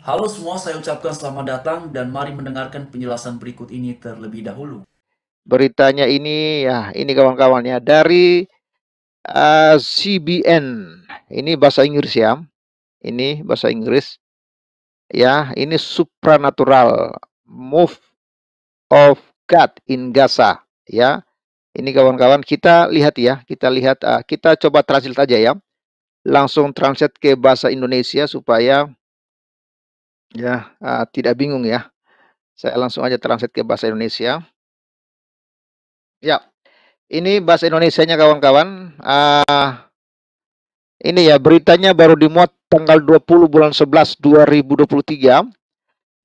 Halo semua, saya ucapkan selamat datang dan mari mendengarkan penjelasan berikut ini terlebih dahulu. Beritanya ini kawan-kawannya dari CBN. Ini bahasa Inggris ya. Ini bahasa Inggris ya. Ini supernatural move of God in Gaza ya. Ini kawan-kawan kita lihat ya. Kita coba translate aja ya. Langsung translate ke bahasa Indonesia supaya tidak bingung ya. Saya langsung aja translate ke bahasa Indonesia. Ya, ini bahasa Indonesianya kawan-kawan. Ini ya beritanya baru dimuat tanggal 20 bulan 11 2023.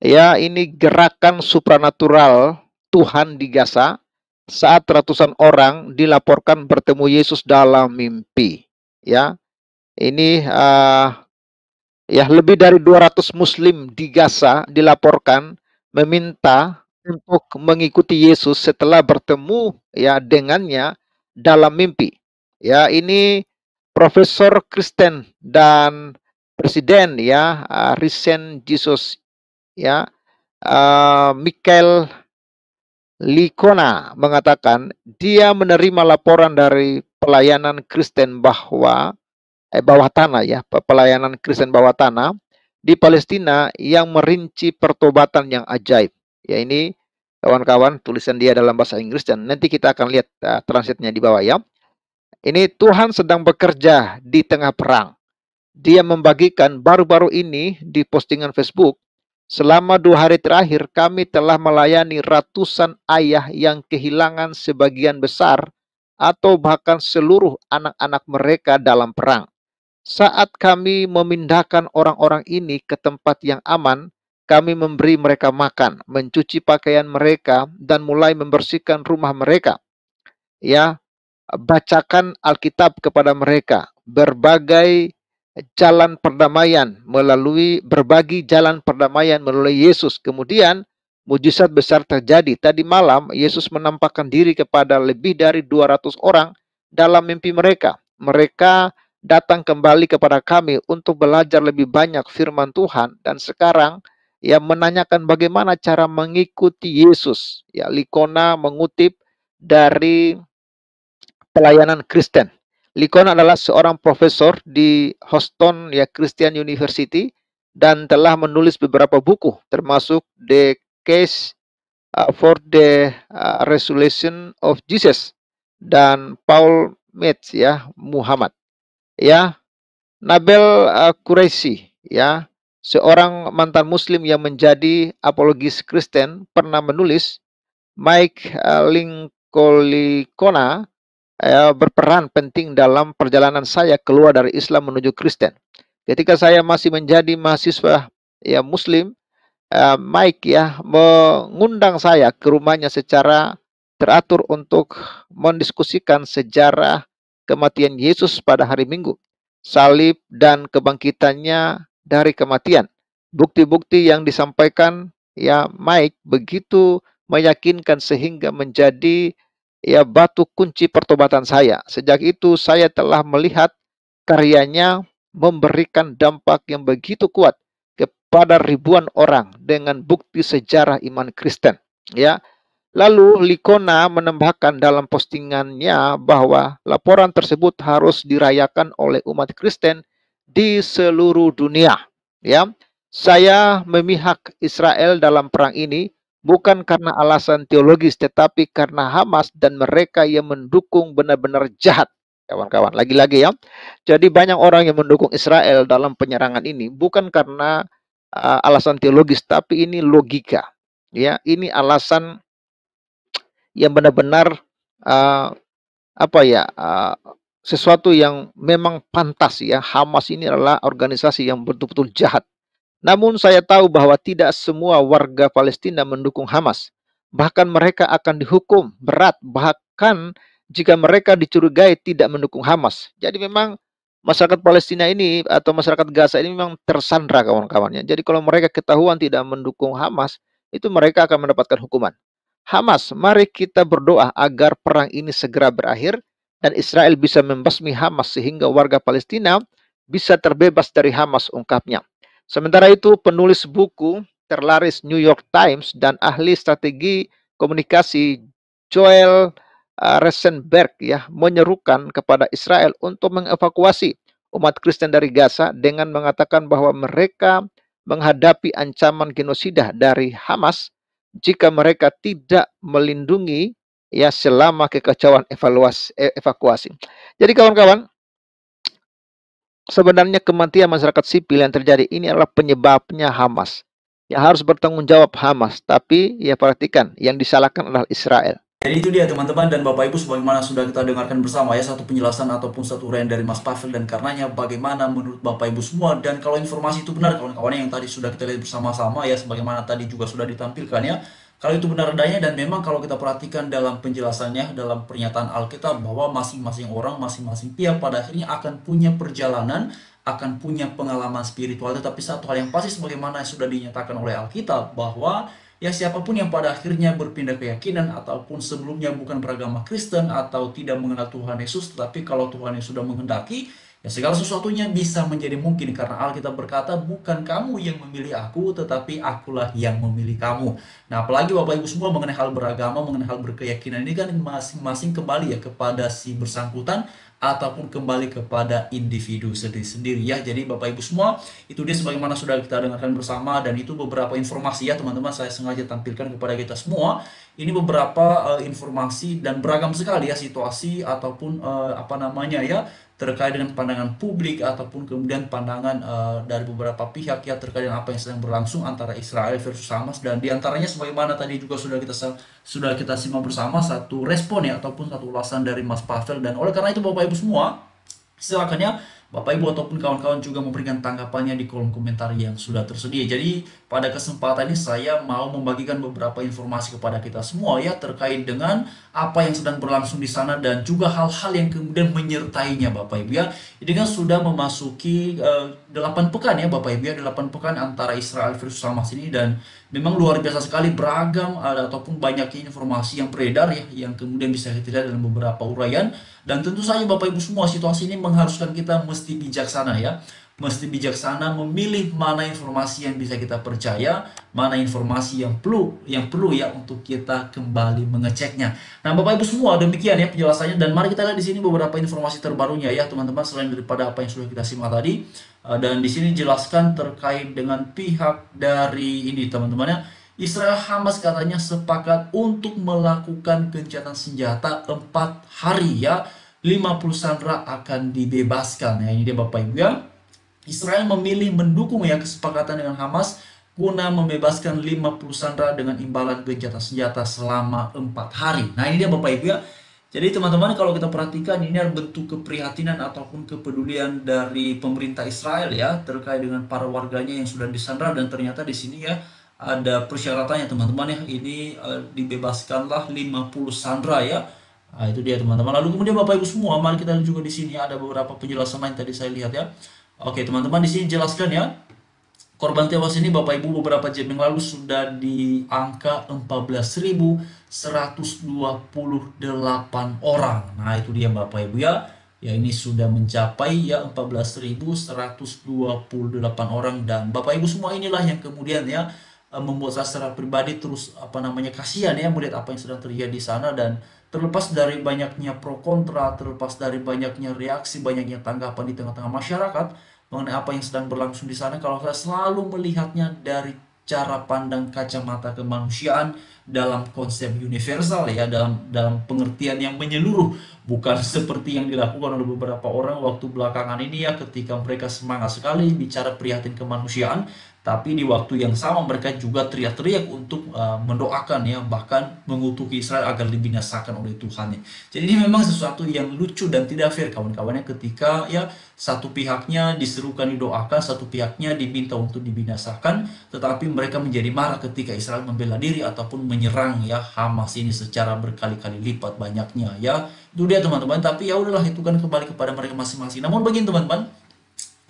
Ya, ini gerakan supranatural Tuhan di Gaza saat ratusan orang dilaporkan bertemu Yesus dalam mimpi. Ya, ini ya lebih dari 200 muslim di Gaza dilaporkan meminta untuk mengikuti Yesus setelah bertemu ya dengannya dalam mimpi. Ya, ini Profesor Kristen dan Presiden ya Recent Jesus ya Michael Licona mengatakan dia menerima laporan dari pelayanan Kristen bahwa bawah tanah ya, pelayanan Kristen bawah tanah di Palestina yang merinci pertobatan yang ajaib. Ya ini kawan-kawan tulisan dia dalam bahasa Inggris dan nanti kita akan lihat translate-nya di bawah ya. Ini Tuhan sedang bekerja di tengah perang. Dia membagikan baru-baru ini di postingan Facebook. Selama 2 hari terakhir kami telah melayani ratusan ayah yang kehilangan sebagian besar atau bahkan seluruh anak-anak mereka dalam perang. Saat kami memindahkan orang-orang ini ke tempat yang aman, kami memberi mereka makan, mencuci pakaian mereka, dan mulai membersihkan rumah mereka. Ya, bacakan Alkitab kepada mereka, berbagi jalan perdamaian melalui Yesus. Kemudian mujizat besar terjadi. Tadi malam Yesus menampakkan diri kepada lebih dari 200 orang dalam mimpi mereka. Mereka datang kembali kepada kami untuk belajar lebih banyak firman Tuhan dan sekarang menanyakan bagaimana cara mengikuti Yesus. Ya, Likona mengutip dari pelayanan Kristen. Likon adalah seorang profesor di Houston Christian University dan telah menulis beberapa buku termasuk The Case for the Resurrection of Jesus dan Paul Metz Muhammad. Ya, Nabel Qureshi seorang mantan muslim yang menjadi apologis Kristen pernah menulis Mike Linkolikona berperan penting dalam perjalanan saya keluar dari Islam menuju Kristen. Ketika saya masih menjadi mahasiswa Muslim, Mike mengundang saya ke rumahnya secara teratur untuk mendiskusikan sejarah kematian Yesus pada hari Minggu, salib dan kebangkitannya dari kematian. Bukti-bukti yang disampaikan Mike begitu meyakinkan sehingga menjadi batu kunci pertobatan saya. Sejak itu saya telah melihat karyanya memberikan dampak yang begitu kuat kepada ribuan orang dengan bukti sejarah iman Kristen. Ya, lalu Likona menambahkan dalam postingannya bahwa laporan tersebut harus dirayakan oleh umat Kristen di seluruh dunia. Ya, saya memihak Israel dalam perang ini bukan karena alasan teologis tetapi karena Hamas dan mereka yang mendukung benar-benar jahat. Kawan-kawan, lagi-lagi ya. Jadi banyak orang yang mendukung Israel dalam penyerangan ini bukan karena alasan teologis tapi ini logika. Ya, ini alasan yang benar-benar uh, sesuatu yang memang pantas ya. Hamas ini adalah organisasi yang betul-betul jahat. Namun saya tahu bahwa tidak semua warga Palestina mendukung Hamas. Bahkan mereka akan dihukum berat, bahkan jika mereka dicurigai tidak mendukung Hamas. Jadi memang masyarakat Palestina ini atau masyarakat Gaza ini memang tersandra kawan-kawannya. Jadi kalau mereka ketahuan tidak mendukung Hamas, itu mereka akan mendapatkan hukuman. Hamas, mari kita berdoa agar perang ini segera berakhir dan Israel bisa membasmi Hamas sehingga warga Palestina bisa terbebas dari Hamas, ungkapnya. Sementara itu, penulis buku terlaris New York Times dan ahli strategi komunikasi Joel Rosenberg ya menyerukan kepada Israel untuk mengevakuasi umat Kristen dari Gaza dengan mengatakan bahwa mereka menghadapi ancaman genosida dari Hamas jika mereka tidak melindungi ya selama kekacauan evakuasi. Jadi kawan-kawan, sebenarnya kematian masyarakat sipil yang terjadi ini adalah penyebabnya Hamas. Yang harus bertanggung jawab Hamas, tapi ya perhatikan, yang disalahkan adalah Israel. Jadi itu dia teman-teman dan Bapak Ibu, sebagaimana sudah kita dengarkan bersama ya satu penjelasan ataupun satu uraian dari Mas Pavel, dan karenanya bagaimana menurut Bapak Ibu semua, dan kalau informasi itu benar kawan-kawan yang tadi sudah kita lihat bersama-sama ya, sebagaimana tadi juga sudah ditampilkan ya, kalau itu benar adanya, dan memang kalau kita perhatikan dalam penjelasannya dalam pernyataan Alkitab bahwa masing-masing orang, masing-masing pihak pada akhirnya akan punya perjalanan, akan punya pengalaman spiritual, tetapi satu hal yang pasti sebagaimana sudah dinyatakan oleh Alkitab bahwa ya siapapun yang pada akhirnya berpindah keyakinan ataupun sebelumnya bukan beragama Kristen atau tidak mengenal Tuhan Yesus, tetapi kalau Tuhan yang sudah menghendaki, ya segala sesuatunya bisa menjadi mungkin karena Alkitab berkata bukan kamu yang memilih aku tetapi akulah yang memilih kamu. Nah apalagi Bapak Ibu semua mengenai hal beragama, mengenai hal berkeyakinan ini kan masing-masing kembali ya kepada si bersangkutan ataupun kembali kepada individu sendiri-sendiri ya. Jadi Bapak Ibu semua, itu dia sebagaimana sudah kita dengarkan bersama, dan itu beberapa informasi ya teman-teman saya sengaja tampilkan kepada kita semua. Ini beberapa informasi dan beragam sekali ya situasi ataupun apa namanya ya, terkait dengan pandangan publik ataupun kemudian pandangan dari beberapa pihak ya terkait dengan apa yang sedang berlangsung antara Israel versus Hamas, dan diantaranya sebagaimana tadi juga sudah kita simak bersama satu respon ya ataupun satu ulasan dari Mas Pavel. Dan oleh karena itu Bapak Ibu semua, silakan ya Bapak Ibu ataupun kawan-kawan juga memberikan tanggapannya di kolom komentar yang sudah tersedia. Jadi pada kesempatan ini saya mau membagikan beberapa informasi kepada kita semua ya terkait dengan apa yang sedang berlangsung di sana dan juga hal-hal yang kemudian menyertainya Bapak Ibu ya. Ini kan sudah memasuki 8 pekan ya Bapak Ibu ya, 8 pekan antara Israel versus Hamas ini, dan memang luar biasa sekali beragam ataupun banyaknya informasi yang beredar ya yang kemudian bisa kita lihat dalam beberapa uraian. Dan tentu saja Bapak Ibu semua, situasi ini mengharuskan kita mesti bijaksana ya. Mesti bijaksana memilih mana informasi yang bisa kita percaya, mana informasi yang perlu ya untuk kita kembali mengeceknya. Nah, Bapak Ibu semua, demikian ya penjelasannya, dan mari kita lihat di sini beberapa informasi terbarunya ya, teman-teman, selain daripada apa yang sudah kita simak tadi. Dan di sini jelaskan terkait dengan pihak dari ini, teman-teman ya. Israel Hamas katanya sepakat untuk melakukan gencatan senjata 4 hari ya. 50 sandera akan dibebaskan ya. Ini dia Bapak Ibu ya. Israel memilih mendukung ya kesepakatan dengan Hamas guna membebaskan 50 sandera dengan imbalan gencatan senjata selama 4 hari. Nah, ini dia Bapak Ibu ya. Jadi teman-teman kalau kita perhatikan ini adalah bentuk keprihatinan ataupun kepedulian dari pemerintah Israel ya terkait dengan para warganya yang sudah disandera, dan ternyata di sini ya ada persyaratannya teman-teman ya, ini dibebaskanlah 50 sandera ya. Nah, itu dia teman-teman. Lalu kemudian Bapak Ibu semua, mari kita lihat juga di sini ada beberapa penjelasan lain tadi saya lihat ya. Oke, teman-teman, di sini jelaskan ya. Korban tewas ini Bapak Ibu beberapa jam yang lalu sudah di angka 14.128 orang. Nah, itu dia Bapak Ibu ya. Ya, ini sudah mencapai ya 14.128 orang, dan Bapak Ibu semua inilah yang kemudian ya membuat saya secara pribadi terus kasihan ya melihat apa yang sedang terjadi di sana. Dan terlepas dari banyaknya pro kontra, terlepas dari banyaknya reaksi, banyaknya tanggapan di tengah-tengah masyarakat mengenai apa yang sedang berlangsung di sana, kalau saya selalu melihatnya dari cara pandang kacamata kemanusiaan dalam konsep universal ya, dalam pengertian yang menyeluruh, bukan seperti yang dilakukan oleh beberapa orang waktu belakangan ini ya, ketika mereka semangat sekali bicara prihatin kemanusiaan, tapi di waktu yang sama mereka juga teriak-teriak untuk mendoakan ya, bahkan mengutuki Israel agar dibinasakan oleh Tuhan. Jadi ini memang sesuatu yang lucu dan tidak fair kawan-kawannya, ketika ya satu pihaknya diserukan didoakan, satu pihaknya diminta untuk dibinasakan, tetapi mereka menjadi marah ketika Israel membela diri ataupun menyerang ya Hamas ini secara berkali-kali lipat banyaknya ya. Itu dia teman-teman, tapi ya udahlah, itu kan kembali kepada mereka masing-masing. Namun begini teman-teman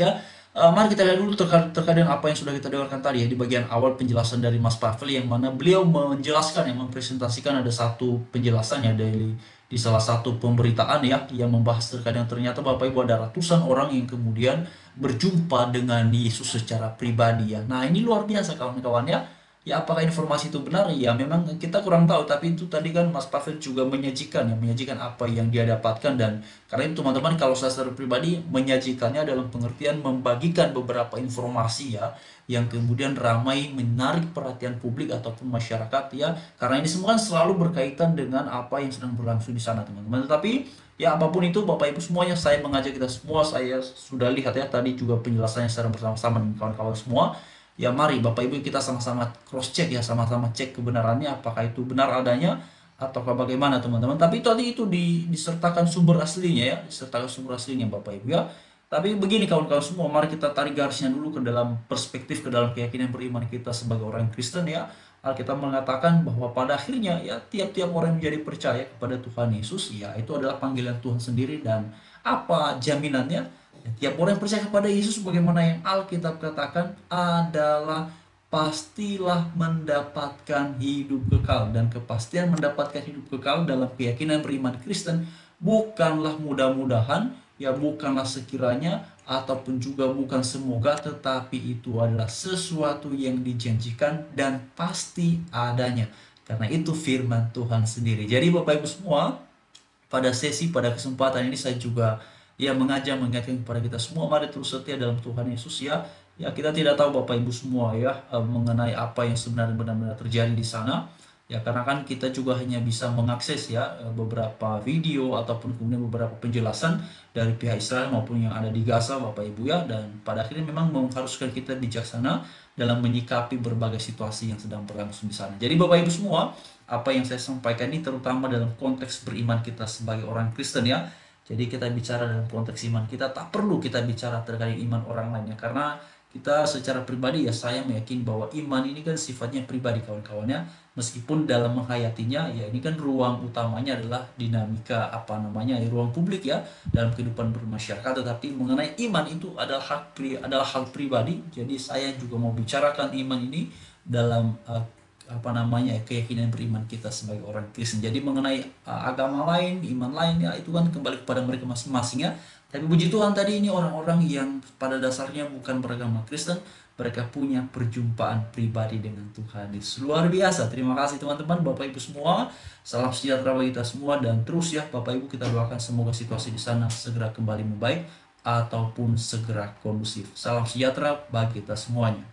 ya, Mari kita lihat dulu terkait dengan apa yang sudah kita dengarkan tadi ya di bagian awal penjelasan dari Mas Pavel, yang mana beliau menjelaskan, yang mempresentasikan ada satu penjelasan ya di salah satu pemberitaan ya yang membahas terkait dengan ternyata Bapak Ibu ada ratusan orang yang kemudian berjumpa dengan Yesus secara pribadi ya. Nah, ini luar biasa kawan-kawan ya. Ya, apakah informasi itu benar? Ya, memang kita kurang tahu, tapi itu tadi kan Mas Pavel juga menyajikan apa yang dia dapatkan, dan karena itu teman-teman, kalau saya secara pribadi menyajikannya dalam pengertian membagikan beberapa informasi ya yang kemudian ramai menarik perhatian publik ataupun masyarakat ya, karena ini semua kan selalu berkaitan dengan apa yang sedang berlangsung di sana teman-teman. Tetapi ya apapun itu Bapak Ibu semuanya, saya mengajak kita semua, saya sudah lihat ya tadi juga penjelasannya secara bersama-sama dengan kawan-kawan semua. Ya mari Bapak Ibu kita sama-sama cross check ya, sama-sama cek kebenarannya apakah itu benar adanya ataukah bagaimana teman-teman. Tapi tadi itu disertakan sumber aslinya ya, disertakan sumber aslinya Bapak Ibu ya. Tapi begini kawan-kawan semua, mari kita tarik garisnya dulu ke dalam perspektif, ke dalam keyakinan beriman kita sebagai orang Kristen ya. Alkitab mengatakan bahwa pada akhirnya ya tiap-tiap orang yang menjadi percaya kepada Tuhan Yesus ya itu adalah panggilan Tuhan sendiri. Dan apa jaminannya? Tiap orang yang percaya kepada Yesus, bagaimana yang Alkitab katakan, adalah pastilah mendapatkan hidup kekal. Dan kepastian mendapatkan hidup kekal dalam keyakinan beriman Kristen bukanlah mudah-mudahan, ya bukanlah sekiranya, ataupun juga bukan semoga, tetapi itu adalah sesuatu yang dijanjikan dan pasti adanya. Karena itu firman Tuhan sendiri. Jadi Bapak Ibu semua, pada kesempatan ini saya juga ya mengingatkan kepada kita semua, mari terus setia dalam Tuhan Yesus ya. Ya kita tidak tahu Bapak Ibu semua ya mengenai apa yang sebenarnya benar-benar terjadi di sana. Ya karena kan kita juga hanya bisa mengakses ya beberapa video ataupun kemudian beberapa penjelasan dari pihak Israel maupun yang ada di Gaza Bapak Ibu ya, dan pada akhirnya memang mengharuskan kita bijaksana dalam menyikapi berbagai situasi yang sedang berlangsung di sana. Jadi Bapak Ibu semua, apa yang saya sampaikan ini terutama dalam konteks beriman kita sebagai orang Kristen ya. Jadi kita bicara dalam konteks iman kita, tak perlu kita bicara terkait iman orang lainnya, karena kita secara pribadi ya saya meyakini bahwa iman ini kan sifatnya pribadi kawan-kawannya. Meskipun dalam menghayatinya ya ini kan ruang utamanya adalah dinamika ya ruang publik ya dalam kehidupan bermasyarakat, tetapi mengenai iman itu adalah hal pribadi. Jadi saya juga mau bicarakan iman ini dalam keyakinan beriman kita sebagai orang Kristen. Jadi mengenai agama lain, iman lain ya itu kan kembali kepada mereka masing-masing ya. Tapi puji Tuhan tadi ini orang-orang yang pada dasarnya bukan beragama Kristen, mereka punya perjumpaan pribadi dengan Tuhan Yesus. Luar biasa. Terima kasih teman-teman, Bapak Ibu semua. Salam sejahtera bagi kita semua, dan terus ya Bapak Ibu kita doakan semoga situasi di sana segera kembali membaik ataupun segera kondusif. Salam sejahtera bagi kita semuanya.